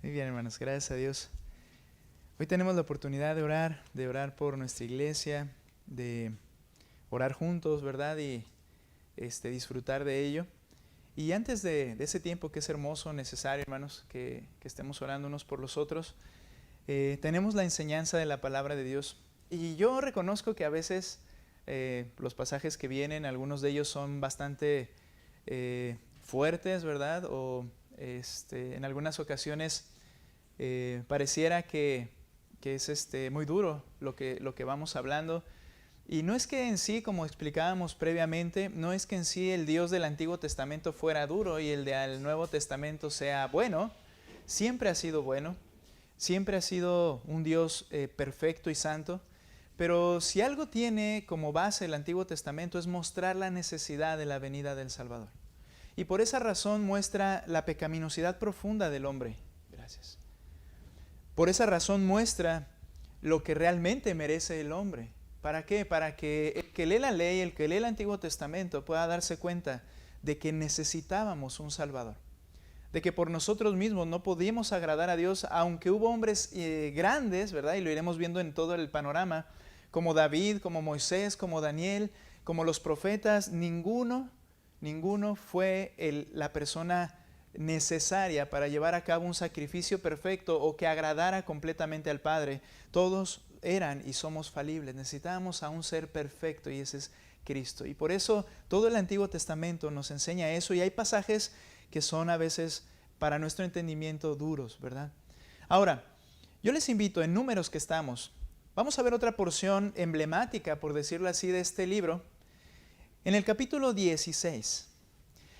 Muy bien, hermanos, gracias a Dios. Hoy tenemos la oportunidad de orar por nuestra iglesia, de orar juntos, ¿verdad? Y disfrutar de ello. Y antes de ese tiempo que es hermoso, necesario, hermanos, que estemos orando unos por los otros, tenemos la enseñanza de la palabra de Dios. Y yo reconozco que a veces los pasajes que vienen, algunos de ellos son bastante fuertes, ¿verdad? O en algunas ocasiones pareciera que es muy duro lo que vamos hablando. Y no es que en sí, como explicábamos previamente, no es que en sí el Dios del Antiguo Testamento fuera duro y el del Nuevo Testamento sea bueno. Siempre ha sido bueno, siempre ha sido un Dios perfecto y santo. Pero si algo tiene como base el Antiguo Testamento es mostrar la necesidad de la venida del Salvador. Y por esa razón muestra la pecaminosidad profunda del hombre. Gracias. Por esa razón muestra lo que realmente merece el hombre. ¿Para qué? Para que el que lee la ley, el que lee el Antiguo Testamento pueda darse cuenta de que necesitábamos un Salvador. De que por nosotros mismos no podíamos agradar a Dios, aunque hubo hombres grandes, ¿verdad? Y lo iremos viendo en todo el panorama, como David, como Moisés, como Daniel, como los profetas. Ninguno fue la persona necesaria para llevar a cabo un sacrificio perfecto o que agradara completamente al Padre. Todos eran y somos falibles. Necesitábamos a un ser perfecto y ese es Cristo. Y por eso todo el Antiguo Testamento nos enseña eso, y hay pasajes que son a veces para nuestro entendimiento duros, ¿verdad? Ahora, yo les invito, en Números que estamos, vamos a ver otra porción emblemática, por decirlo así, de este libro. En el capítulo 16,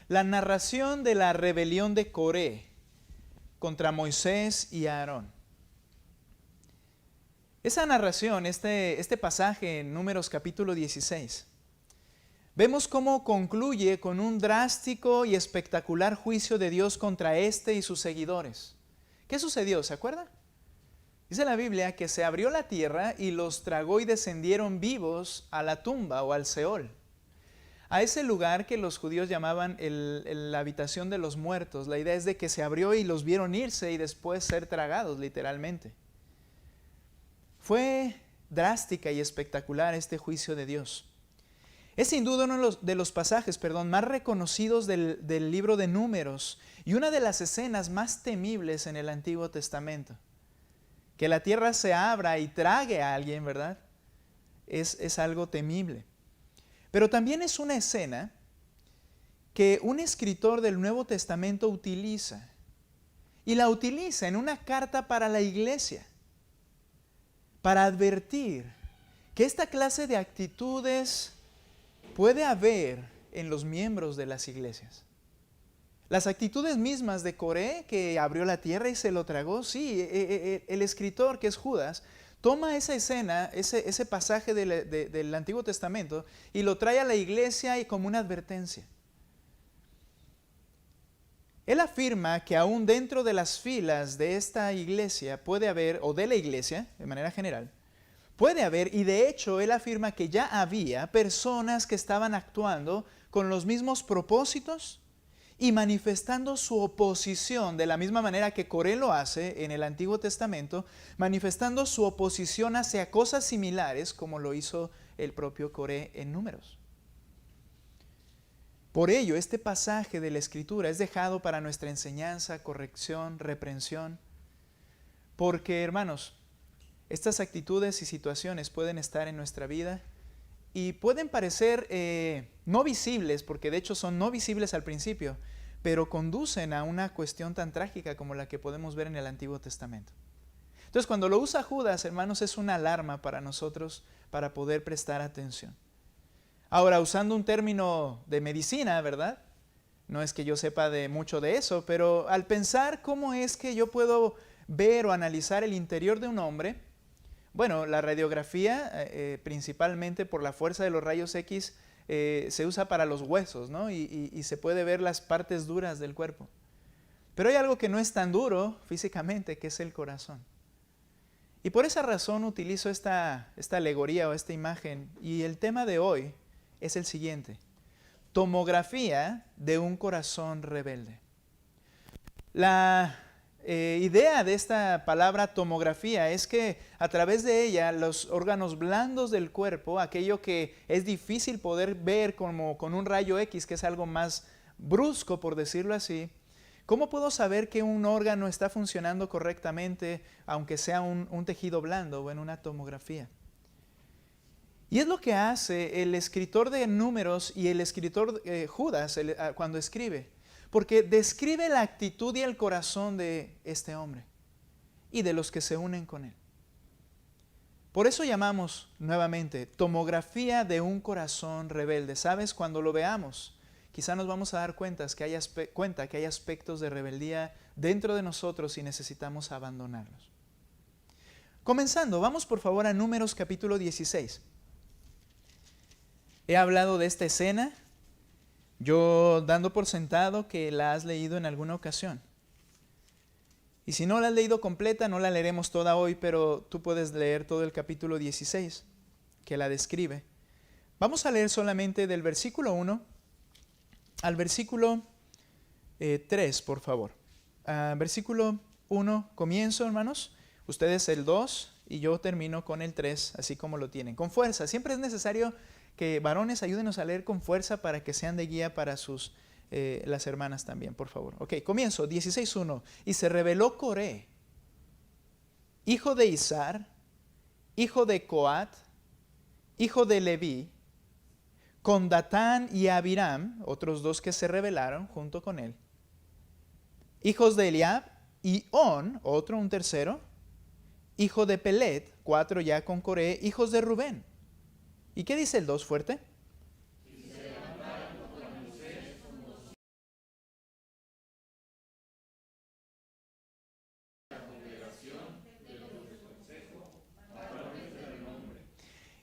la narración de la rebelión de Coré contra Moisés y Aarón. Esa narración, este pasaje en Números capítulo 16, vemos cómo concluye con un drástico y espectacular juicio de Dios contra este y sus seguidores. ¿Qué sucedió? ¿Se acuerdan? Dice la Biblia que se abrió la tierra y los tragó y descendieron vivos a la tumba o al Seol. A ese lugar que los judíos llamaban la habitación de los muertos. La idea es de que se abrió y los vieron irse y después ser tragados, literalmente. Fue drástica y espectacular este juicio de Dios. Es sin duda uno de los pasajes más reconocidos del libro de Números y una de las escenas más temibles en el Antiguo Testamento. Que la tierra se abra y trague a alguien, ¿verdad? Es algo temible. Pero también es una escena que un escritor del Nuevo Testamento utiliza. Y la utiliza en una carta para la iglesia. Para advertir que esta clase de actitudes puede haber en los miembros de las iglesias. Las actitudes mismas de Coré, que abrió la tierra y se lo tragó, sí, el escritor, que es Judas, toma esa escena, ese pasaje del Antiguo Testamento y lo trae a la iglesia y como una advertencia. Él afirma que aún dentro de las filas de esta iglesia puede haber, o de la iglesia de manera general, puede haber, y de hecho él afirma que ya había personas que estaban actuando con los mismos propósitos y manifestando su oposición de la misma manera que Coré lo hace en el Antiguo Testamento, manifestando su oposición hacia cosas similares como lo hizo el propio Coré en Números. Por ello, este pasaje de la Escritura es dejado para nuestra enseñanza, corrección, reprensión, porque, hermanos, estas actitudes y situaciones pueden estar en nuestra vida y pueden parecer no visibles, porque de hecho son no visibles al principio, pero conducen a una cuestión tan trágica como la que podemos ver en el Antiguo Testamento. Entonces, cuando lo usa Judas, hermanos, es una alarma para nosotros para poder prestar atención. Ahora, usando un término de medicina, ¿verdad? No es que yo sepa de mucho de eso, pero al pensar cómo es que yo puedo ver o analizar el interior de un hombre, bueno, la radiografía, principalmente por la fuerza de los rayos X, se usa para los huesos, ¿no? Y se puede ver las partes duras del cuerpo. Pero hay algo que no es tan duro físicamente, que es el corazón. Y por esa razón utilizo esta alegoría o esta imagen. Y el tema de hoy es el siguiente: tomografía de un corazón rebelde. La idea de esta palabra tomografía es que a través de ella los órganos blandos del cuerpo, aquello que es difícil poder ver como con un rayo X, que es algo más brusco por decirlo así, ¿cómo puedo saber que un órgano está funcionando correctamente aunque sea un tejido blando o en una tomografía? Y es lo que hace el escritor de Números y el escritor Judas cuando escribe. Porque describe la actitud y el corazón de este hombre y de los que se unen con él. Por eso llamamos nuevamente tomografía de un corazón rebelde. ¿Sabes? Cuando lo veamos, quizá nos vamos a dar cuenta que hay aspectos de rebeldía dentro de nosotros y necesitamos abandonarlos. Comenzando, vamos por favor a Números capítulo 16. He hablado de esta escena, yo dando por sentado que la has leído en alguna ocasión. Y si no la has leído completa, no la leeremos toda hoy, pero tú puedes leer todo el capítulo 16, que la describe. Vamos a leer solamente del versículo 1 al versículo 3, por favor. Versículo 1, comienzo, hermanos. Ustedes el 2 y yo termino con el 3, así como lo tienen. Con fuerza, siempre es necesario que varones ayúdenos a leer con fuerza para que sean de guía para las hermanas también, por favor. Ok, comienzo, 16:1. Y se rebeló Coré, hijo de Izar, hijo de Coat, hijo de Leví, con Datán y Abiram, otros dos que se rebelaron junto con él, hijos de Eliab, y On, un tercero, hijo de Pelet, 4 ya con Coré, hijos de Rubén. ¿Y qué dice el 2 fuerte?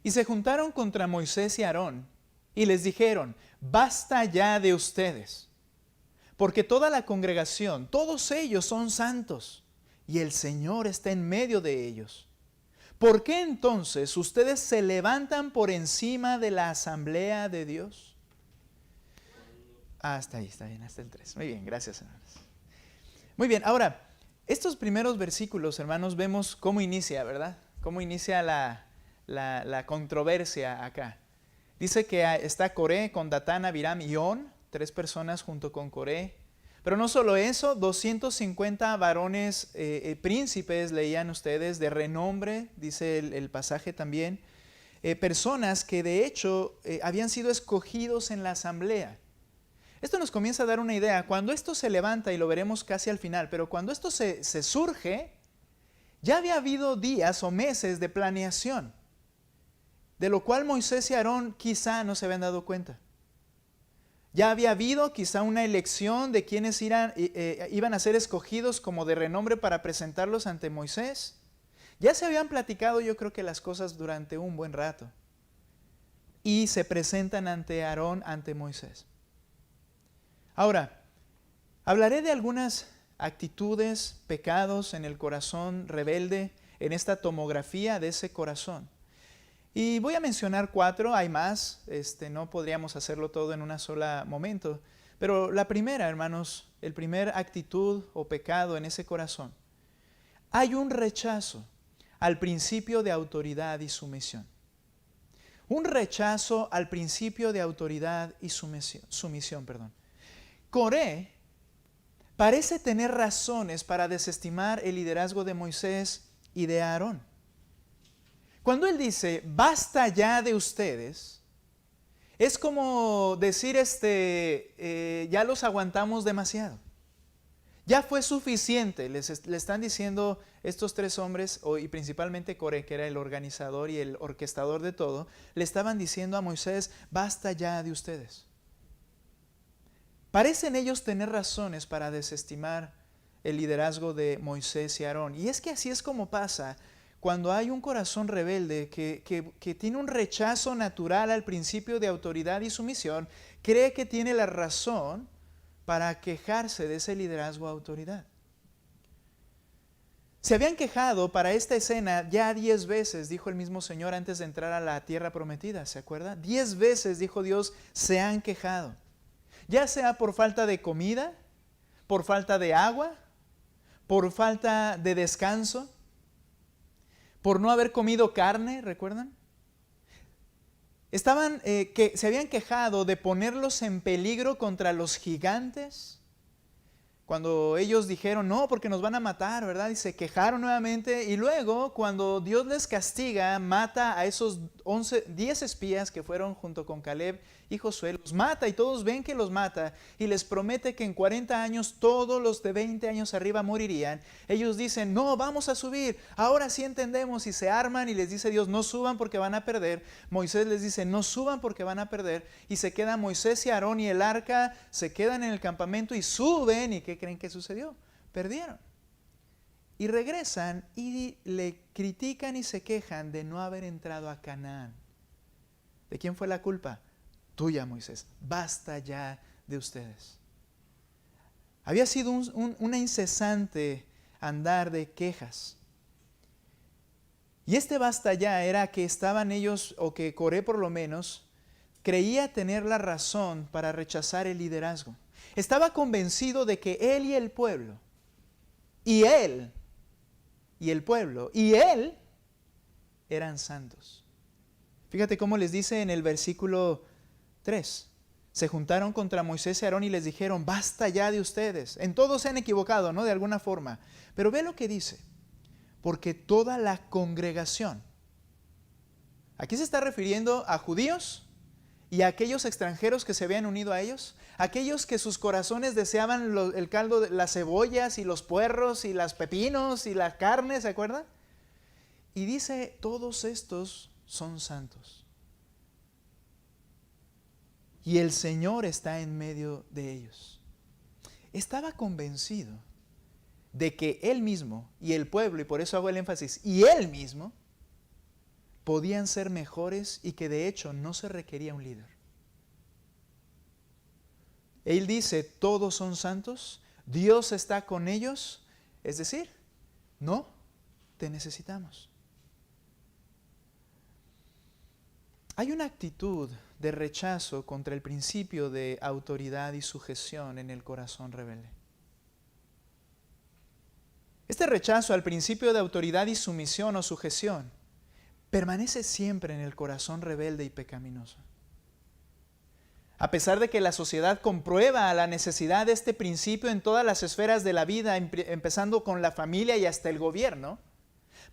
Y se juntaron contra Moisés y Aarón y les dijeron, basta ya de ustedes, porque toda la congregación, todos ellos son santos y el Señor está en medio de ellos. ¿Por qué entonces ustedes se levantan por encima de la asamblea de Dios? Hasta ahí, está bien, hasta el 3. Muy bien, gracias, hermanos. Muy bien, ahora, estos primeros versículos, hermanos, vemos cómo inicia, ¿verdad? Cómo inicia la controversia acá. Dice que está Coré con Datán, Abiram y On, 3 personas junto con Coré. Pero no solo eso, 250 varones príncipes, leían ustedes, de renombre, dice el pasaje también. Personas que de hecho habían sido escogidos en la asamblea. Esto nos comienza a dar una idea. Cuando esto se levanta, y lo veremos casi al final, pero cuando esto se surge, ya había habido días o meses de planeación, de lo cual Moisés y Aarón quizá no se habían dado cuenta. Ya había habido quizá una elección de quienes iban a ser escogidos como de renombre para presentarlos ante Moisés. Ya se habían platicado, yo creo que las cosas durante un buen rato. Y se presentan ante Aarón, ante Moisés. Ahora, hablaré de algunas actitudes, pecados en el corazón rebelde, en esta tomografía de ese corazón. Y voy a mencionar 4, hay más, no podríamos hacerlo todo en un solo momento. Pero la primera, hermanos, el primer actitud o pecado en ese corazón. Hay un rechazo al principio de autoridad y sumisión. Un rechazo al principio de autoridad y sumisión. Coré parece tener razones para desestimar el liderazgo de Moisés y de Aarón. Cuando él dice, basta ya de ustedes, es como decir, ya los aguantamos demasiado. Ya fue suficiente, le están diciendo estos 3 hombres, y principalmente Coré, que era el organizador y el orquestador de todo, le estaban diciendo a Moisés, basta ya de ustedes. Parecen ellos tener razones para desestimar el liderazgo de Moisés y Aarón. Y es que así es como pasa cuando hay un corazón rebelde que tiene un rechazo natural al principio de autoridad y sumisión, cree que tiene la razón para quejarse de ese liderazgo o autoridad. Se habían quejado para esta escena ya 10 veces, dijo el mismo Señor antes de entrar a la tierra prometida, ¿se acuerda? 10 veces, dijo Dios, se han quejado. Ya sea por falta de comida, por falta de agua, por falta de descanso, por no haber comido carne, ¿recuerdan? Que se habían quejado de ponerlos en peligro contra los gigantes. Cuando ellos dijeron, no, porque nos van a matar, ¿verdad? Y se quejaron nuevamente. Y luego, cuando Dios les castiga, mata a esos 10 espías que fueron junto con Caleb y Josué. Los mata y todos ven que los mata. Y les promete que en 40 años todos los de 20 años arriba morirían. Ellos dicen, no, vamos a subir. Ahora sí entendemos. Y se arman y les dice Dios, no suban porque van a perder. Moisés les dice, no suban porque van a perder. Y se quedan Moisés y Aarón y el arca. Se quedan en el campamento y suben. ¿Y qué creen que sucedió? Perdieron. Y regresan y le critican y se quejan de no haber entrado a Canaán. ¿De quién fue la culpa? Tuya, Moisés. Basta ya de ustedes. Había sido una incesante andar de quejas. Y este basta ya era que estaban ellos, o que Coré por lo menos, creía tener la razón para rechazar el liderazgo. Estaba convencido de que él y el pueblo, y él y el pueblo, y él eran santos. Fíjate cómo les dice en el versículo 3. Se juntaron contra Moisés y Aarón y les dijeron, basta ya de ustedes. En todo se han equivocado, ¿no? De alguna forma. Pero ve lo que dice. Porque toda la congregación. Aquí se está refiriendo a judíos y a aquellos extranjeros que se habían unido a ellos. Aquellos que sus corazones deseaban el caldo, de las cebollas y los puerros y los pepinos y la carne, ¿se acuerdan? Y dice, todos estos son santos. Y el Señor está en medio de ellos. Estaba convencido de que Él mismo y el pueblo, y por eso hago el énfasis, y Él mismo, podían ser mejores y que de hecho no se requería un líder. Él dice, todos son santos, Dios está con ellos, es decir, no te necesitamos. Hay una actitud de rechazo contra el principio de autoridad y sujeción en el corazón rebelde. Este rechazo al principio de autoridad y sumisión o sujeción permanece siempre en el corazón rebelde y pecaminoso. A pesar de que la sociedad comprueba la necesidad de este principio en todas las esferas de la vida, empezando con la familia y hasta el gobierno,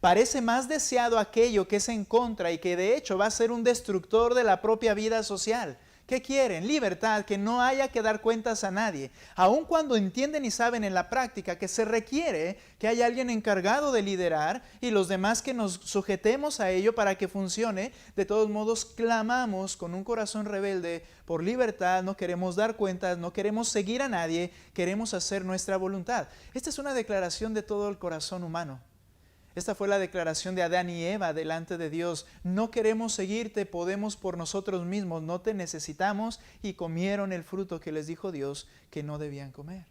parece más deseado aquello que es en contra y que de hecho va a ser un destructor de la propia vida social. ¿Qué quieren? Libertad, que no haya que dar cuentas a nadie. Aun cuando entienden y saben en la práctica que se requiere que haya alguien encargado de liderar y los demás que nos sujetemos a ello para que funcione, de todos modos clamamos con un corazón rebelde por libertad, no queremos dar cuentas, no queremos seguir a nadie, queremos hacer nuestra voluntad. Esta es una declaración de todo el corazón humano. Esta fue la declaración de Adán y Eva delante de Dios. No queremos seguirte, podemos por nosotros mismos, no te necesitamos, y comieron el fruto que les dijo Dios que no debían comer.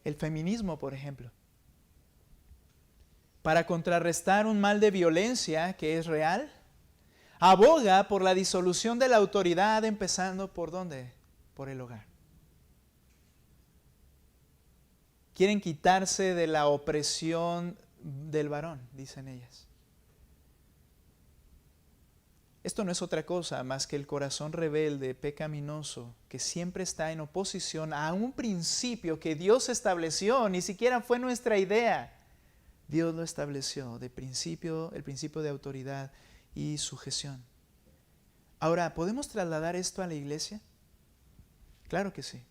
El feminismo, por ejemplo, para contrarrestar un mal de violencia que es real, aboga por la disolución de la autoridad, empezando ¿por dónde? Por el hogar. Quieren quitarse de la opresión del varón, dicen ellas. Esto no es otra cosa más que el corazón rebelde, pecaminoso, que siempre está en oposición a un principio que Dios estableció, ni siquiera fue nuestra idea. Dios lo estableció, el principio de autoridad y sujeción. Ahora, ¿podemos trasladar esto a la iglesia? Claro que sí.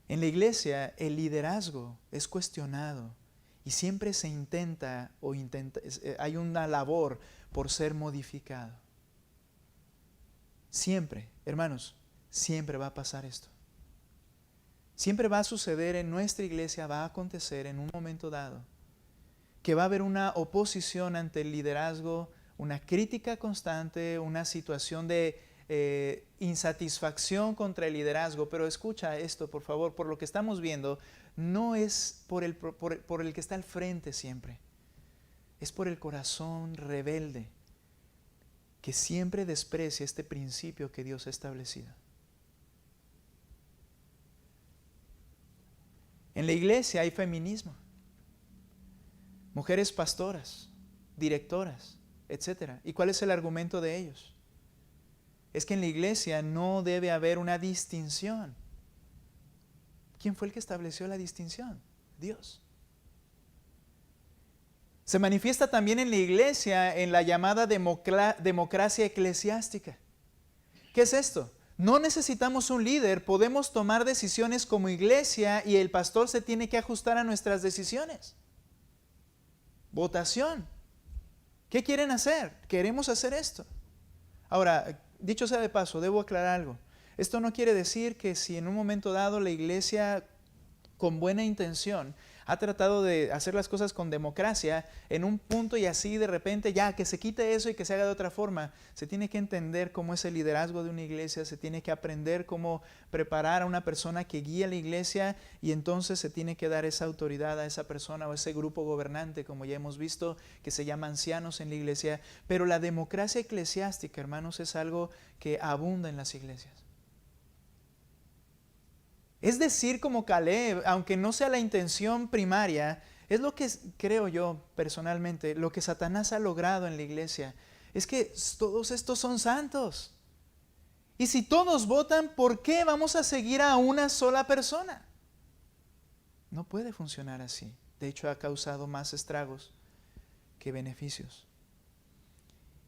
En la iglesia el liderazgo es cuestionado y siempre se hay una labor por ser modificado. Siempre, hermanos, siempre va a pasar esto. Siempre va a suceder en nuestra iglesia, va a acontecer en un momento dado, que va a haber una oposición ante el liderazgo, una crítica constante, una situación de insatisfacción contra el liderazgo. Pero escucha esto, por favor, por lo que estamos viendo, no es por el que está al frente siempre, es por el corazón rebelde que siempre desprecia este principio que Dios ha establecido. En la iglesia hay feminismo, mujeres pastoras, directoras, etc. ¿Y cuál es el argumento de ellos? Es que en la iglesia no debe haber una distinción. ¿Quién fue el que estableció la distinción? Dios. Se manifiesta también en la iglesia en la llamada democracia eclesiástica. ¿Qué es esto? No necesitamos un líder, podemos tomar decisiones como iglesia y el pastor se tiene que ajustar a nuestras decisiones. Votación. ¿Qué quieren hacer? Queremos hacer esto. Ahora, dicho sea de paso, debo aclarar algo. Esto no quiere decir que si en un momento dado la iglesia con buena intención ha tratado de hacer las cosas con democracia, en un punto y así de repente ya que se quite eso y que se haga de otra forma. Se tiene que entender cómo es el liderazgo de una iglesia, se tiene que aprender cómo preparar a una persona que guíe a la iglesia y entonces se tiene que dar esa autoridad a esa persona o ese grupo gobernante, como ya hemos visto, que se llama ancianos en la iglesia. Pero la democracia eclesiástica, hermanos, es algo que abunda en las iglesias. Es decir, como Caleb, aunque no sea la intención primaria, es lo que creo yo personalmente, lo que Satanás ha logrado en la iglesia, es que todos estos son santos. Y si todos votan, ¿por qué vamos a seguir a una sola persona? No puede funcionar así. De hecho, ha causado más estragos que beneficios.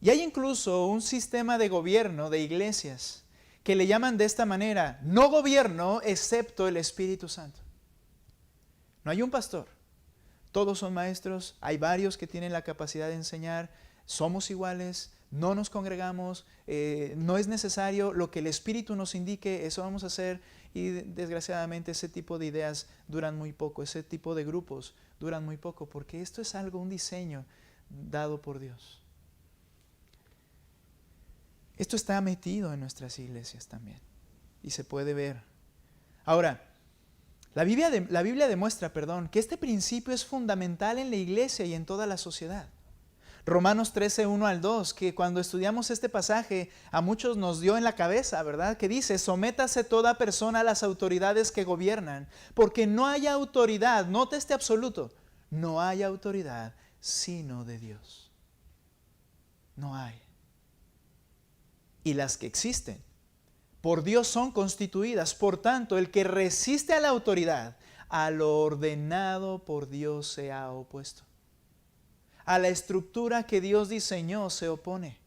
Y hay incluso un sistema de gobierno de iglesias que le llaman de esta manera: no gobierno excepto el Espíritu Santo. No hay un pastor, todos son maestros, hay varios que tienen la capacidad de enseñar, somos iguales, no nos congregamos, no es necesario, lo que el Espíritu nos indique, eso vamos a hacer. Y desgraciadamente ese tipo de ideas duran muy poco, ese tipo de grupos duran muy poco, porque esto es algo, un diseño dado por Dios. Esto está metido en nuestras iglesias también y se puede ver. Ahora, la Biblia demuestra, que este principio es fundamental en la iglesia y en toda la sociedad. Romanos 13, 1 al 2, que cuando estudiamos este pasaje a muchos nos dio en la cabeza, ¿verdad? Que dice: sométase toda persona a las autoridades que gobiernan, porque no hay autoridad, note este absoluto, no hay autoridad sino de Dios. No hay. Y las que existen por Dios son constituidas. Por tanto, el que resiste a la autoridad, a lo ordenado por Dios se ha opuesto. A la estructura que Dios diseñó se opone.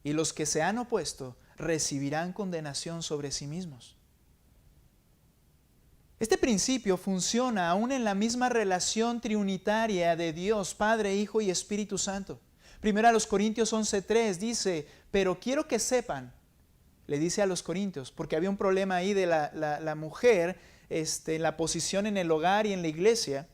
Y los que se han opuesto recibirán condenación sobre sí mismos. Este principio funciona aún en la misma relación trinitaria de Dios, Padre, Hijo y Espíritu Santo. Primero a los Corintios 11:3 dice: pero quiero que sepan, le dice a los corintios, porque había un problema ahí de la mujer, la posición en el hogar y en la iglesia.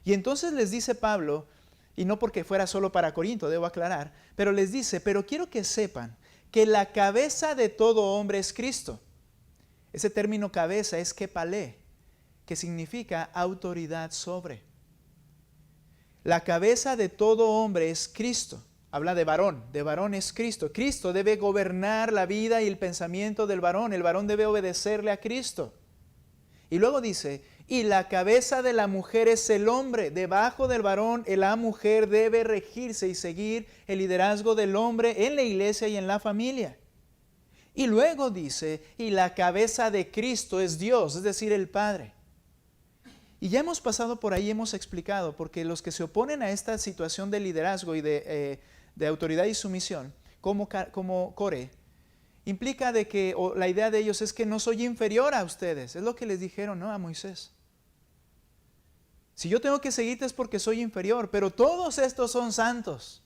Y entonces les dice Pablo, y no porque fuera solo para Corinto, debo aclarar, pero les dice: pero quiero que sepan que la cabeza de todo hombre es Cristo. Ese término cabeza es kepalé, que significa autoridad sobre. La cabeza de todo hombre es Cristo. Habla de varón es Cristo. Cristo debe gobernar la vida y el pensamiento del varón. El varón debe obedecerle a Cristo. Y luego dice: y la cabeza de la mujer es el hombre. Debajo del varón, la mujer debe regirse y seguir el liderazgo del hombre en la iglesia y en la familia. Y luego dice: y la cabeza de Cristo es Dios, es decir, el Padre. Y ya hemos pasado por ahí, hemos explicado, porque los que se oponen a esta situación de liderazgo y de autoridad y sumisión, como Coré, implica de que, o la idea de ellos es que no soy inferior a ustedes. Es lo que les dijeron, ¿no?, a Moisés. Si yo tengo que seguirte es porque soy inferior, pero todos estos son santos.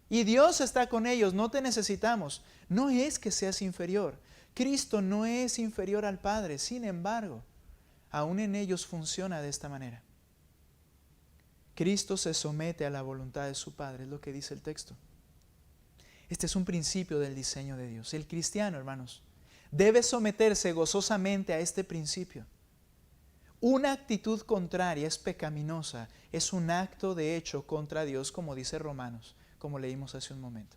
Y Dios está con ellos, no te necesitamos. No es que seas inferior. Cristo no es inferior al Padre, sin embargo, aún en ellos funciona de esta manera. Cristo se somete a la voluntad de su Padre, es lo que dice el texto. Este es un principio del diseño de Dios. El cristiano, hermanos, debe someterse gozosamente a este principio. Una actitud contraria es pecaminosa, es un acto de hecho contra Dios, como dice Romanos, como leímos hace un momento.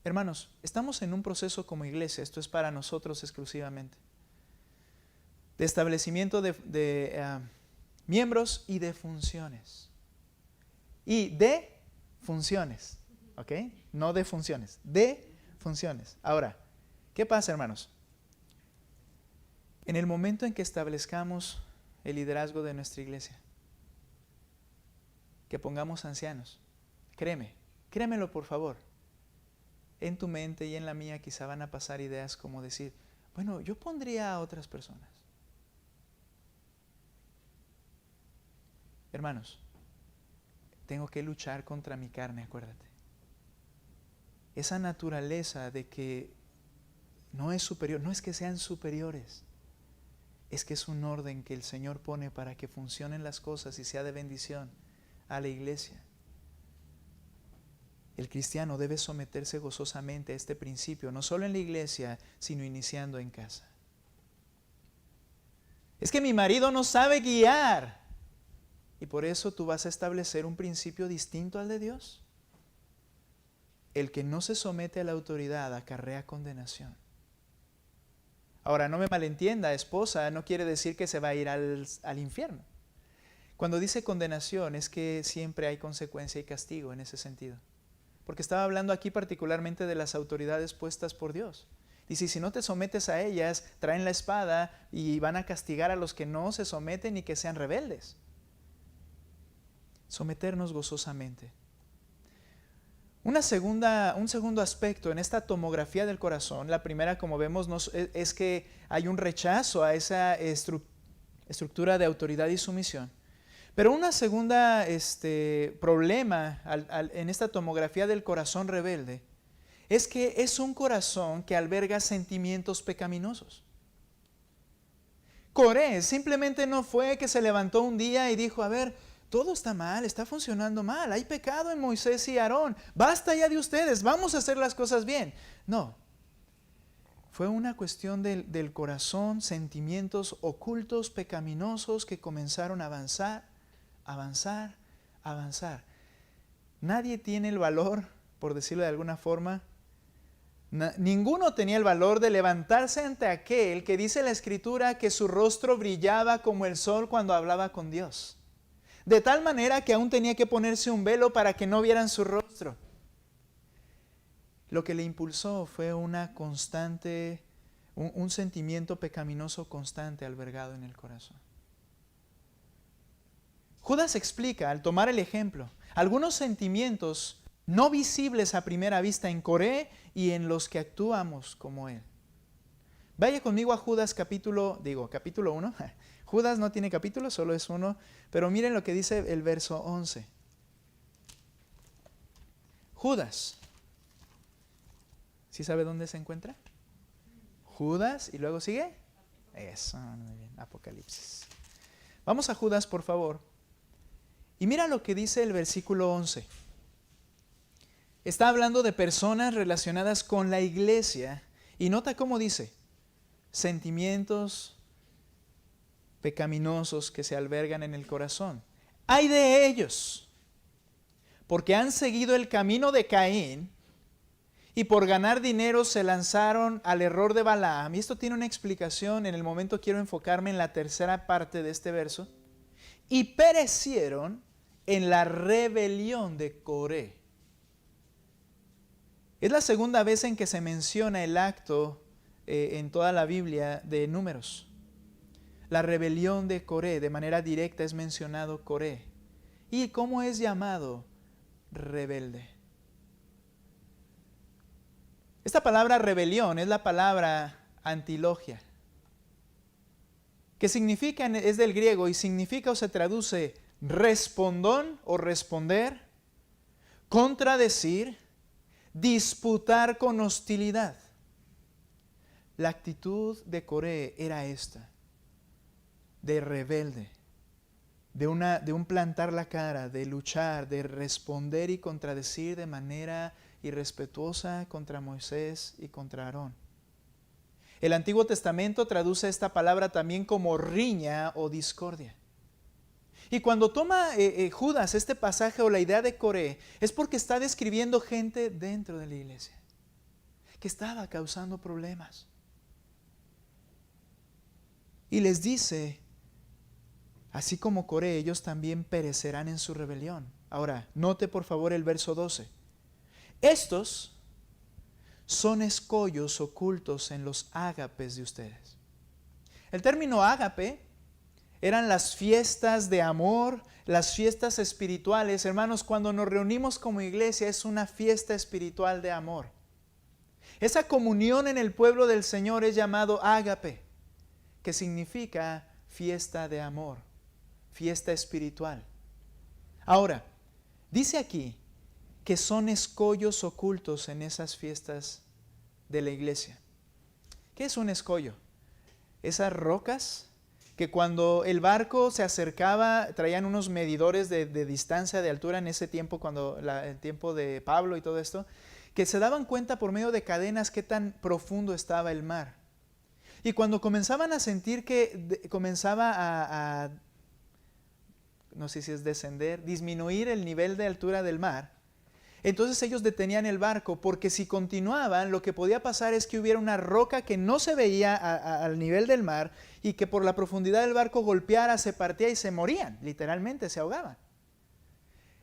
Hermanos, estamos en un proceso como iglesia, esto es para nosotros exclusivamente, de establecimiento de miembros y de funciones. Y de funciones, ¿ok? No de funciones, de funciones. Ahora, ¿qué pasa, hermanos? En el momento en que establezcamos el liderazgo de nuestra iglesia, que pongamos ancianos, créemelo por favor, en tu mente y en la mía quizá van a pasar ideas como decir, bueno, yo pondría a otras personas. Hermanos, tengo que luchar contra mi carne, acuérdate. Esa naturaleza de que no es superior, no es que sean superiores, es que es un orden que el Señor pone para que funcionen las cosas y sea de bendición a la iglesia. El cristiano debe someterse gozosamente a este principio, no solo en la iglesia, sino iniciando en casa. Es que mi marido no sabe guiar. Y por eso tú vas a establecer un principio distinto al de Dios. El que no se somete a la autoridad acarrea condenación. Ahora, no me malentienda, esposa, no quiere decir que se va a ir al infierno. Cuando dice condenación es que siempre hay consecuencia y castigo en ese sentido. Porque estaba hablando aquí particularmente de las autoridades puestas por Dios. Dice, si no te sometes a ellas, traen la espada y van a castigar a los que no se someten y que sean rebeldes. Someternos gozosamente. Un segundo aspecto en esta tomografía del corazón, la primera, como vemos, es que hay un rechazo a esa estructura de autoridad y sumisión. Pero una segunda problema en esta tomografía del corazón rebelde es que es un corazón que alberga sentimientos pecaminosos. Coré simplemente no fue que se levantó un día y dijo, a ver, todo está mal, está funcionando mal, hay pecado en Moisés y Aarón, basta ya de ustedes, vamos a hacer las cosas bien. No, fue una cuestión del corazón, sentimientos ocultos, pecaminosos que comenzaron a avanzar. Nadie tiene el valor, por decirlo de alguna forma, ninguno tenía el valor de levantarse ante aquel que dice la Escritura que su rostro brillaba como el sol cuando hablaba con Dios. De tal manera que aún tenía que ponerse un velo para que no vieran su rostro. Lo que le impulsó fue un sentimiento pecaminoso constante albergado en el corazón. Judas explica, al tomar el ejemplo, algunos sentimientos no visibles a primera vista en Coré y en los que actuamos como él. Vaya conmigo a Judas capítulo 1. Judas no tiene capítulo, solo es uno, pero miren lo que dice el verso 11. Judas. ¿Sí sabe dónde se encuentra? Judas, y luego sigue. Eso, muy bien, Apocalipsis. Vamos a Judas, por favor. Y mira lo que dice el versículo 11. Está hablando de personas relacionadas con la iglesia. Y nota cómo dice, sentimientos pecaminosos que se albergan en el corazón. ¡Ay de ellos! Porque han seguido el camino de Caín y por ganar dinero se lanzaron al error de Balaam. Y esto tiene una explicación, en el momento quiero enfocarme en la tercera parte de este verso. Y perecieron en la rebelión de Coré. Es la segunda vez en que se menciona el acto en toda la Biblia de Números. La rebelión de Coré, de manera directa es mencionado Coré. ¿Y cómo es llamado? Rebelde. Esta palabra rebelión es la palabra antilogia, que significa, es del griego y significa o se traduce respondón o responder, contradecir, disputar con hostilidad. La actitud de Coré era esta, de rebelde, de un plantar la cara, de luchar, de responder y contradecir de manera irrespetuosa contra Moisés y contra Aarón. El Antiguo Testamento traduce esta palabra también como riña o discordia. Y cuando toma Judas este pasaje o la idea de Coré, es porque está describiendo gente dentro de la iglesia que estaba causando problemas. Y les dice, así como Coré, ellos también perecerán en su rebelión. Ahora, note por favor el verso 12. Estos son escollos ocultos en los ágapes de ustedes. El término ágape eran las fiestas de amor, las fiestas espirituales. Hermanos, cuando nos reunimos como iglesia es una fiesta espiritual de amor. Esa comunión en el pueblo del Señor es llamado ágape, que significa fiesta de amor, fiesta espiritual. Ahora, dice aquí que son escollos ocultos en esas fiestas de la iglesia. ¿Qué es un escollo? Esas rocas que cuando el barco se acercaba traían unos medidores de distancia, de altura en ese tiempo, cuando el tiempo de Pablo y todo esto, que se daban cuenta por medio de cadenas qué tan profundo estaba el mar. Y cuando comenzaban a sentir que comenzaba a no sé si es descender, disminuir el nivel de altura del mar, entonces ellos detenían el barco, porque si continuaban, lo que podía pasar es que hubiera una roca que no se veía al nivel del mar y que por la profundidad del barco golpeara, se partía y se morían, literalmente se ahogaban.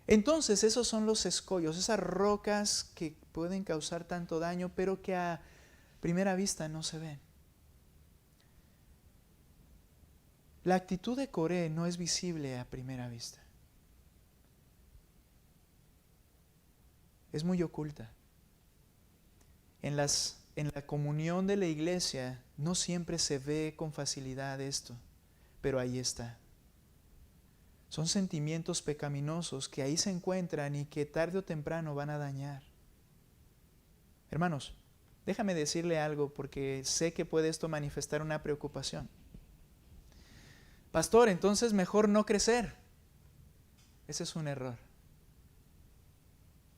Entonces esos son los escollos, esas rocas que pueden causar tanto daño, pero que a primera vista no se ven. La actitud de Coré no es visible a primera vista. Es muy oculta. En la comunión de la iglesia no siempre se ve con facilidad esto, pero ahí está. Son sentimientos pecaminosos que ahí se encuentran y que tarde o temprano van a dañar. Hermanos, déjame decirle algo porque sé que puede esto manifestar una preocupación. Pastor, entonces mejor no crecer. Ese es un error.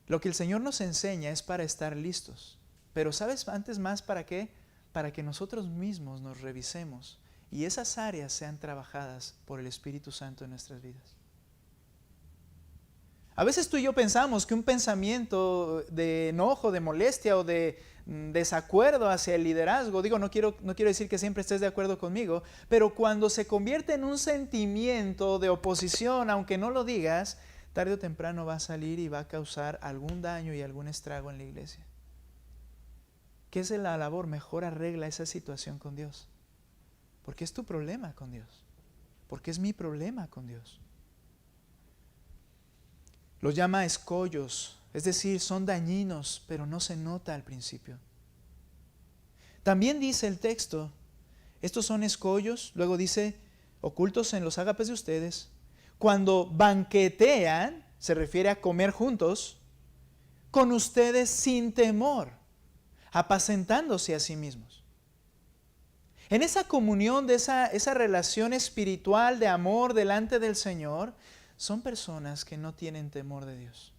Lo que el Señor nos enseña es para estar listos. Pero ¿sabes antes más para qué? Para que nosotros mismos nos revisemos y esas áreas sean trabajadas por el Espíritu Santo en nuestras vidas. A veces tú y yo pensamos que un pensamiento de enojo, de molestia o de desacuerdo hacia el liderazgo, no quiero decir que siempre estés de acuerdo conmigo, pero cuando se convierte en un sentimiento de oposición, aunque no lo digas, tarde o temprano va a salir y va a causar algún daño y algún estrago en la iglesia. ¿Qué es la labor? Mejor arregla esa situación con Dios. Porque es tu problema con Dios. Porque es mi problema con Dios. Los llama escollos, es decir, son dañinos, pero no se nota al principio. También dice el texto, estos son escollos, luego dice, ocultos en los ágapes de ustedes. Cuando banquetean, se refiere a comer juntos, con ustedes sin temor, apacentándose a sí mismos. En esa comunión, de esa relación espiritual de amor delante del Señor, son personas que no tienen temor de Dios,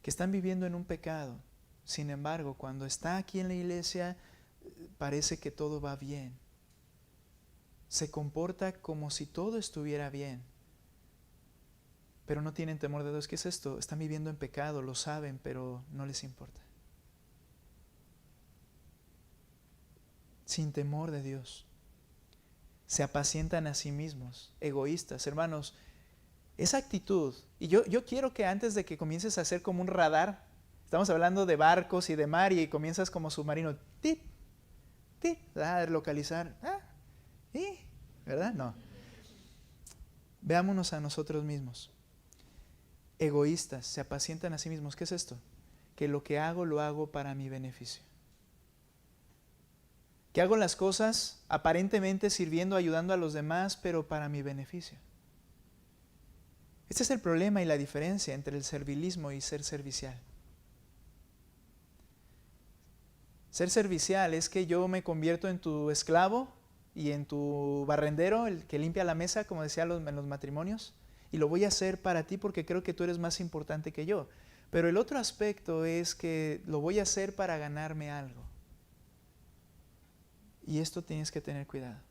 que están viviendo en un pecado. Sin embargo, cuando está aquí en la iglesia, parece que todo va bien. Se comporta como si todo estuviera bien, pero no tienen temor de Dios. ¿Qué es esto? Están viviendo en pecado, lo saben, pero no les importa. Sin temor de Dios. Se apacientan a sí mismos, egoístas. Hermanos, esa actitud, y yo quiero que antes de que comiences a hacer como un radar, estamos hablando de barcos y de mar y comienzas como submarino, tit, tit, localizar, ¿verdad? No. Veámonos a nosotros mismos. Egoístas, se apacientan a sí mismos. ¿Qué es esto? Que lo que hago, lo hago para mi beneficio. Que hago las cosas aparentemente sirviendo, ayudando a los demás, pero para mi beneficio. Este es el problema y la diferencia entre el servilismo y ser servicial. Ser servicial es que yo me convierto en tu esclavo y en tu barrendero, el que limpia la mesa, como decía en los matrimonios, y lo voy a hacer para ti porque creo que tú eres más importante que yo. Pero el otro aspecto es que lo voy a hacer para ganarme algo. Y esto tienes que tener cuidado.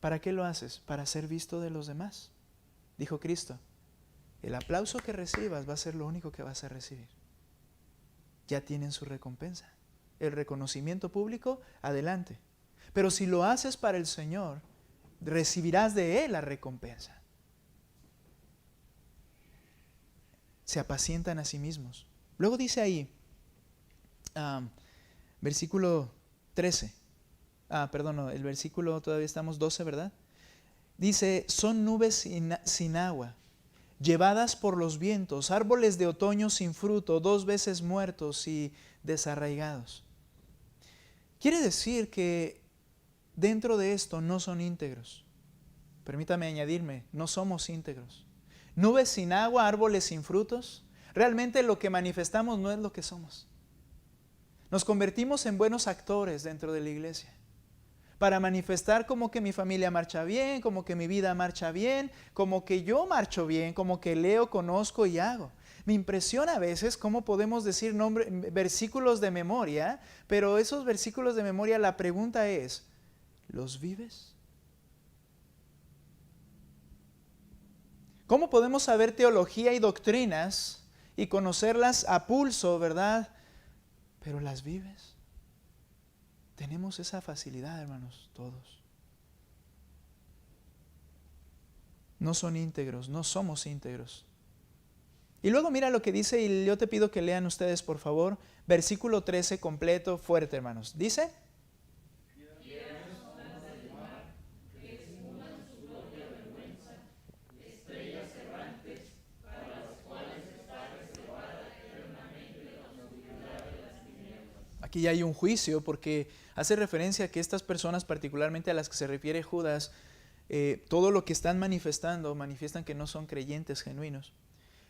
¿Para qué lo haces? Para ser visto de los demás. Dijo Cristo, el aplauso que recibas va a ser lo único que vas a recibir. Ya tienen su recompensa. El reconocimiento público, adelante. Pero si lo haces para el Señor, recibirás de Él la recompensa. Se apacientan a sí mismos. Luego dice ahí, versículo 13. El versículo, todavía estamos 12, ¿verdad? Dice, son nubes sin agua, llevadas por los vientos, árboles de otoño sin fruto, 2 veces muertos y desarraigados. Quiere decir que dentro de esto no son íntegros. Permítame añadirme, no somos íntegros. Nubes sin agua, árboles sin frutos. Realmente lo que manifestamos no es lo que somos. Nos convertimos en buenos actores dentro de la iglesia, para manifestar como que mi familia marcha bien, como que mi vida marcha bien, como que yo marcho bien, como que leo, conozco y hago. Me impresiona a veces cómo podemos decir versículos de memoria, pero esos versículos de memoria, la pregunta es, ¿los vives? ¿Cómo podemos saber teología y doctrinas y conocerlas a pulso, verdad? Pero ¿las vives? Tenemos esa facilidad, hermanos, todos. No son íntegros, no somos íntegros. Y luego mira lo que dice, y yo te pido que lean ustedes, por favor, versículo 13 completo, fuerte, hermanos. Dice: aquí ya hay un juicio, porque hace referencia a que estas personas, particularmente a las que se refiere Judas, todo lo que están manifestando, manifiestan que no son creyentes genuinos.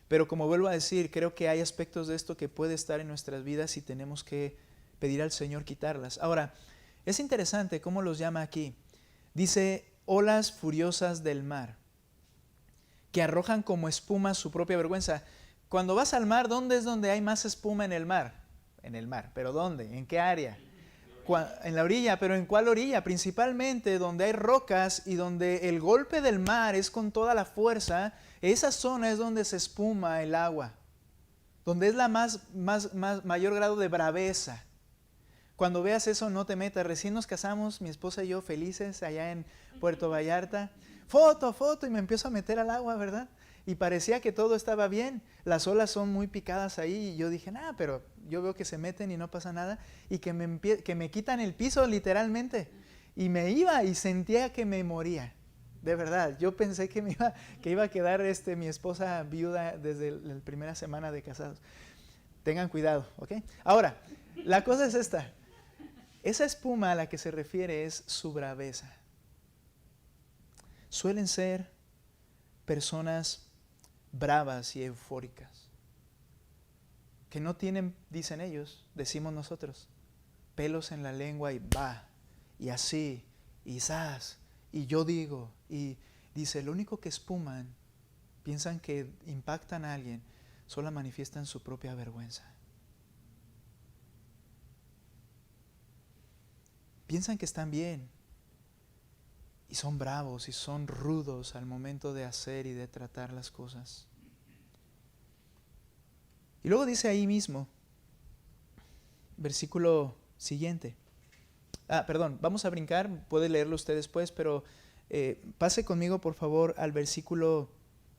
Pero como vuelvo a decir, creo que hay aspectos de esto que puede estar en nuestras vidas y tenemos que pedir al Señor quitarlas. Ahora, es interesante cómo los llama aquí. Dice, olas furiosas del mar, que arrojan como espuma su propia vergüenza. Cuando vas al mar, ¿dónde es donde hay más espuma en el mar? En el mar, ¿pero dónde? ¿En qué área? En la orilla, pero ¿en cuál orilla? Principalmente donde hay rocas y donde el golpe del mar es con toda la fuerza. Esa zona es donde se espuma el agua, donde es la mayor grado de braveza. Cuando veas eso, no te metas. Recién nos casamos, mi esposa y yo, felices allá en Puerto Vallarta. Foto, y me empiezo a meter al agua, ¿verdad? Y parecía que todo estaba bien. Las olas son muy picadas ahí. Y yo dije, pero yo veo que se meten y no pasa nada. Y que me quitan el piso, literalmente. Y me iba y sentía que me moría. De verdad, yo pensé que iba a quedar mi esposa viuda desde la primera semana de casados. Tengan cuidado, ¿ok? Ahora, la cosa es esta. Esa espuma a la que se refiere es su braveza. Suelen ser personas bravas y eufóricas, que no tienen, dicen ellos, decimos nosotros, pelos en la lengua y va, y así, y zas, y yo digo, y dice, lo único que espuman, piensan que impactan a alguien, solo manifiestan su propia vergüenza. Piensan que están bien, y son bravos y son rudos al momento de hacer y de tratar las cosas. Y luego dice ahí mismo, versículo siguiente. Vamos a brincar, puede leerlo usted después, pero pase conmigo por favor al versículo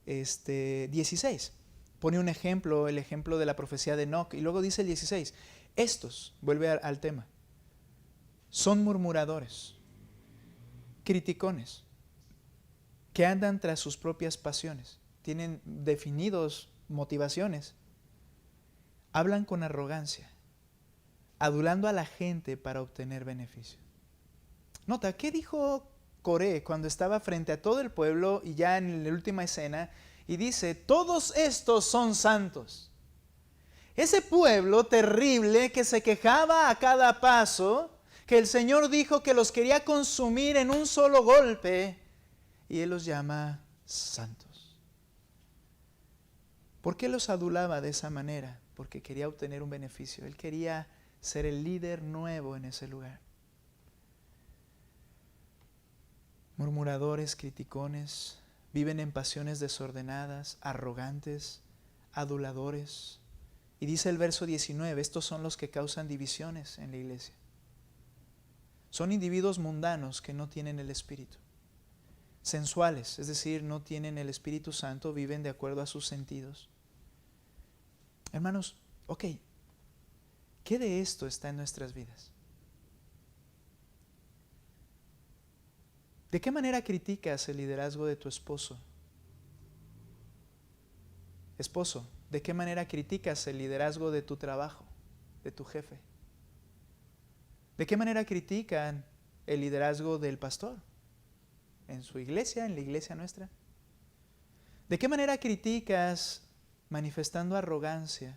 16. Pone un ejemplo, el ejemplo de la profecía de Enoc, y luego dice el 16, estos, vuelve al tema, son murmuradores, criticones, que andan tras sus propias pasiones, tienen definidos motivaciones, hablan con arrogancia, adulando a la gente para obtener beneficio. Nota, ¿qué dijo Coré cuando estaba frente a todo el pueblo y ya en la última escena? Y dice, todos estos son santos. Ese pueblo terrible que se quejaba a cada paso, que el Señor dijo que los quería consumir en un solo golpe, y Él los llama santos. ¿Por qué los adulaba de esa manera? Porque quería obtener un beneficio. Él quería ser el líder nuevo en ese lugar. Murmuradores, criticones, viven en pasiones desordenadas, arrogantes, aduladores. Y dice el verso 19, estos son los que causan divisiones en la iglesia. Son individuos mundanos que no tienen el Espíritu. Sensuales, es decir, no tienen el Espíritu Santo, viven de acuerdo a sus sentidos. Hermanos, ok, ¿qué de esto está en nuestras vidas? ¿De qué manera criticas el liderazgo de tu esposo? Esposo, ¿de qué manera criticas el liderazgo de tu trabajo, de tu jefe? ¿De qué manera critican el liderazgo del pastor? ¿En su iglesia, en la iglesia nuestra? ¿De qué manera criticas manifestando arrogancia,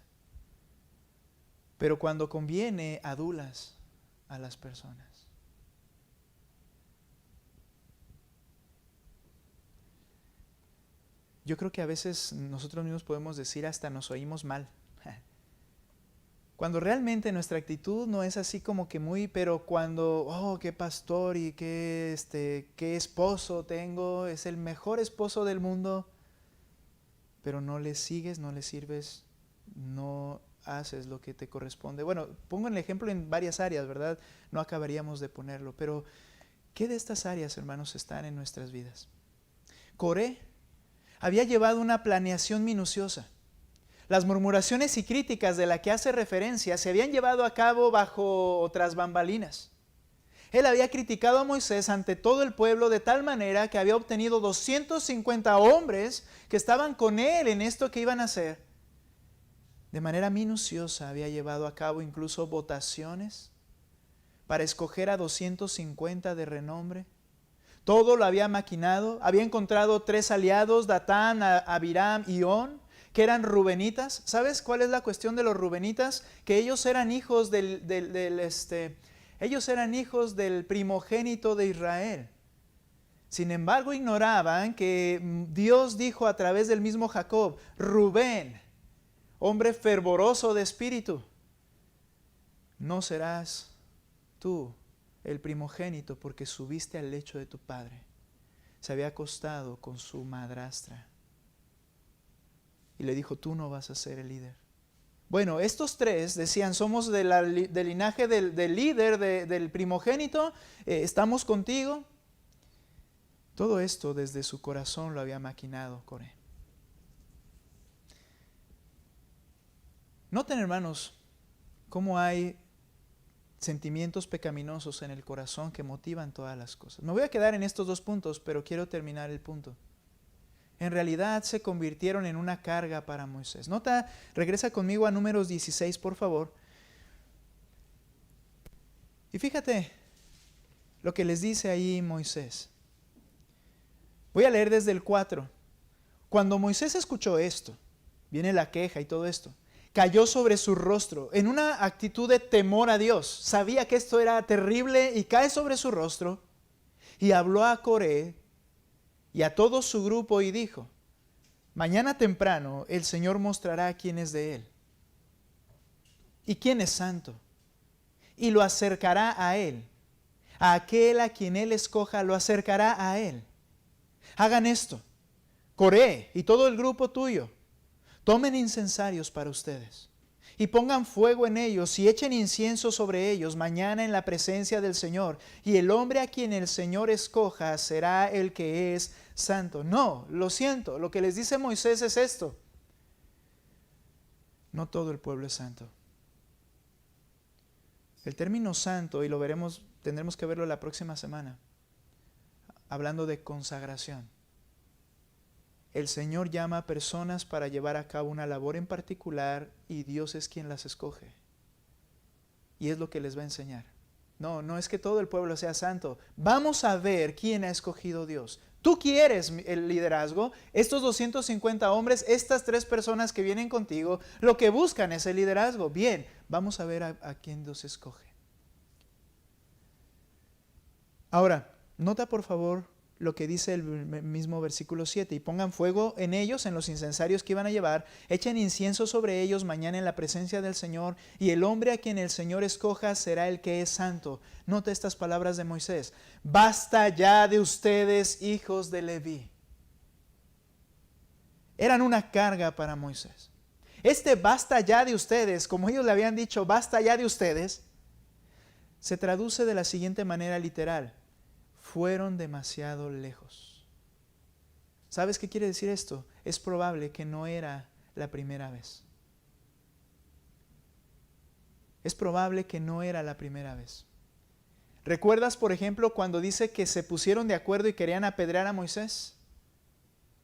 pero cuando conviene adulas a las personas? Yo creo que a veces nosotros mismos podemos decir hasta nos oímos mal. Cuando realmente nuestra actitud no es así como que muy, pero cuando, oh, qué pastor y qué esposo tengo, es el mejor esposo del mundo, pero no le sigues, no le sirves, no haces lo que te corresponde. Bueno, pongo el ejemplo en varias áreas, ¿verdad? No acabaríamos de ponerlo, pero ¿qué de estas áreas, hermanos, están en nuestras vidas? Coré había llevado una planeación minuciosa. Las murmuraciones y críticas de la que hace referencia se habían llevado a cabo bajo otras bambalinas. Él había criticado a Moisés ante todo el pueblo de tal manera que había obtenido 250 hombres que estaban con él en esto que iban a hacer. De manera minuciosa había llevado a cabo incluso votaciones para escoger a 250 de renombre. Todo lo había maquinado, había encontrado 3 aliados, Datán, Abiram y On, que eran rubenitas. ¿Sabes cuál es la cuestión de los rubenitas? Que ellos eran hijos ellos eran hijos del primogénito de Israel. Sin embargo, ignoraban que Dios dijo a través del mismo Jacob, Rubén, hombre fervoroso de espíritu, no serás tú el primogénito porque subiste al lecho de tu padre. Se había acostado con su madrastra y le dijo, tú no vas a ser el líder. Bueno, estos 3 decían, somos del linaje del líder, del primogénito, estamos contigo. Todo esto desde su corazón lo había maquinado Coré. Noten, hermanos, cómo hay sentimientos pecaminosos en el corazón que motivan todas las cosas. Me voy a quedar en estos 2 puntos, pero quiero terminar el punto. En realidad se convirtieron en una carga para Moisés. Nota, regresa conmigo a Números 16, por favor. Y fíjate lo que les dice ahí Moisés. Voy a leer desde el 4. Cuando Moisés escuchó esto, viene la queja y todo esto, cayó sobre su rostro en una actitud de temor a Dios. Sabía que esto era terrible y cae sobre su rostro y habló a Coré y a todo su grupo y dijo, mañana temprano el Señor mostrará quién es de él y quién es santo y lo acercará a él. A aquel a quien él escoja lo acercará a él. Hagan esto, Coré y todo el grupo tuyo, tomen incensarios para ustedes y pongan fuego en ellos y echen incienso sobre ellos mañana en la presencia del Señor. Y el hombre a quien el Señor escoja será el que es santo. No, lo siento, lo que les dice Moisés es esto. No todo el pueblo es santo. El término santo, y lo veremos, tendremos que verlo la próxima semana, hablando de consagración. El Señor llama a personas para llevar a cabo una labor en particular y Dios es quien las escoge. Y es lo que les va a enseñar. No es que todo el pueblo sea santo. Vamos a ver quién ha escogido Dios. Tú quieres el liderazgo. Estos 250 hombres, estas 3 personas que vienen contigo, lo que buscan es el liderazgo. Bien, vamos a ver a quién Dios escoge. Ahora, nota por favor lo que dice el mismo versículo 7, y pongan fuego en ellos, en los incensarios que iban a llevar, echen incienso sobre ellos mañana en la presencia del Señor, y el hombre a quien el Señor escoja será el que es santo. Nota estas palabras de Moisés, basta ya de ustedes, hijos de Leví. Eran una carga para Moisés. Basta ya de ustedes, como ellos le habían dicho, basta ya de ustedes, se traduce de la siguiente manera literal: fueron demasiado lejos. ¿Sabes qué quiere decir esto? Es probable que no era la primera vez. Es probable que no era la primera vez. ¿Recuerdas, por ejemplo, cuando dice que se pusieron de acuerdo y querían apedrear a Moisés?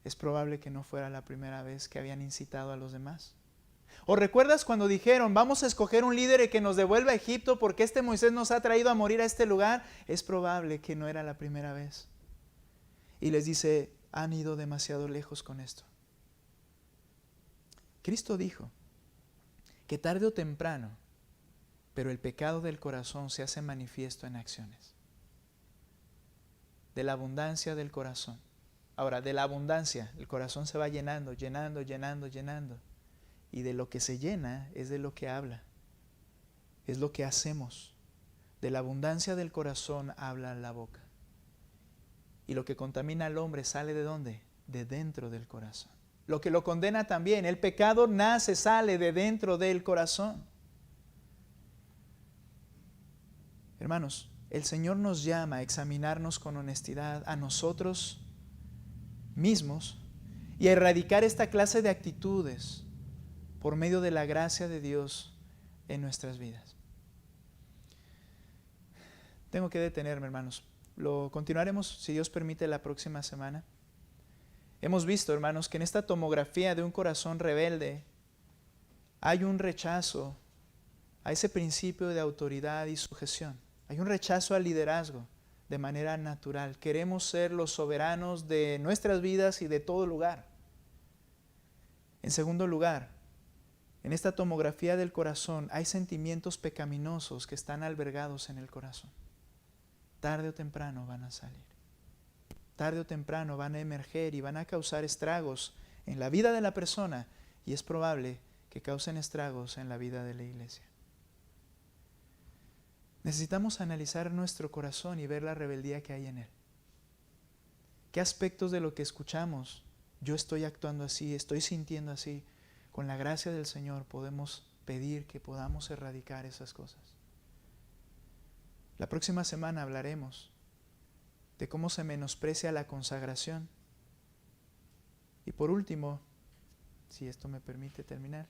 Es probable que no fuera la primera vez que habían incitado a los demás. ¿O recuerdas cuando dijeron, vamos a escoger un líder y que nos devuelva a Egipto porque este Moisés nos ha traído a morir a este lugar? Es probable que no era la primera vez. Y les dice, han ido demasiado lejos con esto. Cristo dijo que tarde o temprano, pero el pecado del corazón se hace manifiesto en acciones. De la abundancia del corazón. Ahora, de la abundancia, el corazón se va llenando, llenando, llenando, llenando. Y de lo que se llena es de lo que habla. Es lo que hacemos. De la abundancia del corazón habla la boca. Y lo que contamina al hombre sale ¿de dónde? De dentro del corazón. Lo que lo condena también. El pecado nace, sale de dentro del corazón. Hermanos, el Señor nos llama a examinarnos con honestidad a nosotros mismos y a erradicar esta clase de actitudes por medio de la gracia de Dios en nuestras vidas. Tengo que detenerme, hermanos. Lo continuaremos, si Dios permite, la próxima semana. Hemos visto, hermanos, que en esta tomografía de un corazón rebelde hay un rechazo a ese principio de autoridad y sujeción. Hay un rechazo al liderazgo de manera natural. Queremos ser los soberanos de nuestras vidas y de todo lugar. En segundo lugar, en esta tomografía del corazón hay sentimientos pecaminosos que están albergados en el corazón. Tarde o temprano van a salir. Tarde o temprano van a emerger y van a causar estragos en la vida de la persona, y es probable que causen estragos en la vida de la iglesia. Necesitamos analizar nuestro corazón y ver la rebeldía que hay en él. ¿Qué aspectos de lo que escuchamos yo estoy actuando así, estoy sintiendo así? Con la gracia del Señor podemos pedir que podamos erradicar esas cosas. La próxima semana hablaremos de cómo se menosprecia la consagración. Y por último, si esto me permite terminar,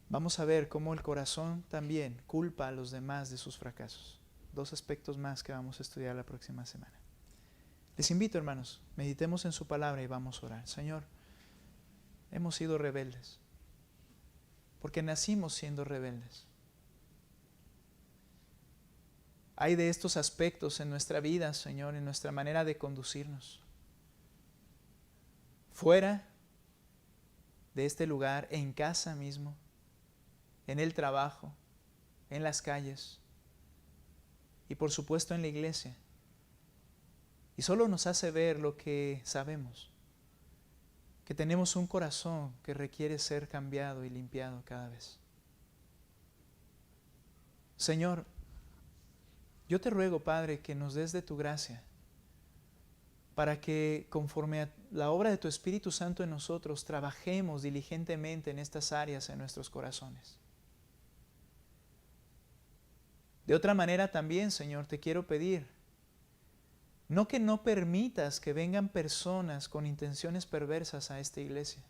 vamos a ver cómo el corazón también culpa a los demás de sus fracasos. 2 aspectos más que vamos a estudiar la próxima semana. Les invito, hermanos, meditemos en su palabra y vamos a orar. Señor, hemos sido rebeldes, porque nacimos siendo rebeldes. Hay de estos aspectos en nuestra vida, Señor, en nuestra manera de conducirnos. Fuera de este lugar, en casa mismo, en el trabajo, en las calles y por supuesto en la iglesia. Y solo nos hace ver lo que sabemos, que tenemos un corazón que requiere ser cambiado y limpiado cada vez. Señor, yo te ruego, Padre, que nos des de tu gracia para que conforme a la obra de tu Espíritu Santo en nosotros trabajemos diligentemente en estas áreas en nuestros corazones. De otra manera también, Señor, te quiero pedir, no que no permitas que vengan personas con intenciones perversas a esta iglesia,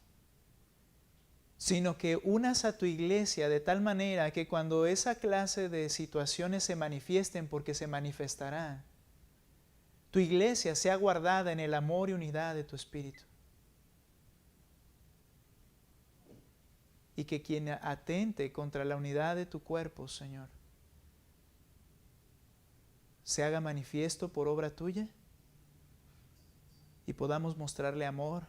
sino que unas a tu iglesia de tal manera que cuando esa clase de situaciones se manifiesten, porque se manifestarán, tu iglesia sea guardada en el amor y unidad de tu Espíritu. Y que quien atente contra la unidad de tu cuerpo, Señor, se haga manifiesto por obra tuya y podamos mostrarle amor,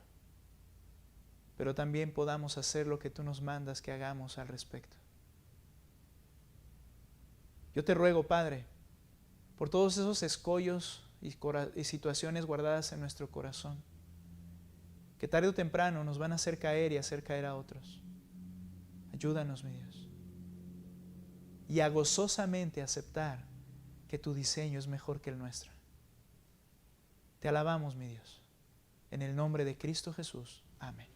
pero también podamos hacer lo que tú nos mandas que hagamos al respecto. Yo te ruego, Padre, por todos esos escollos y situaciones guardadas en nuestro corazón, que tarde o temprano nos van a hacer caer y hacer caer a otros. Ayúdanos, mi Dios, y a gozosamente aceptar que tu diseño es mejor que el nuestro. Te alabamos, mi Dios, en el nombre de Cristo Jesús. Amén.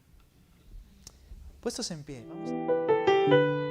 Puestos en pie, vamos.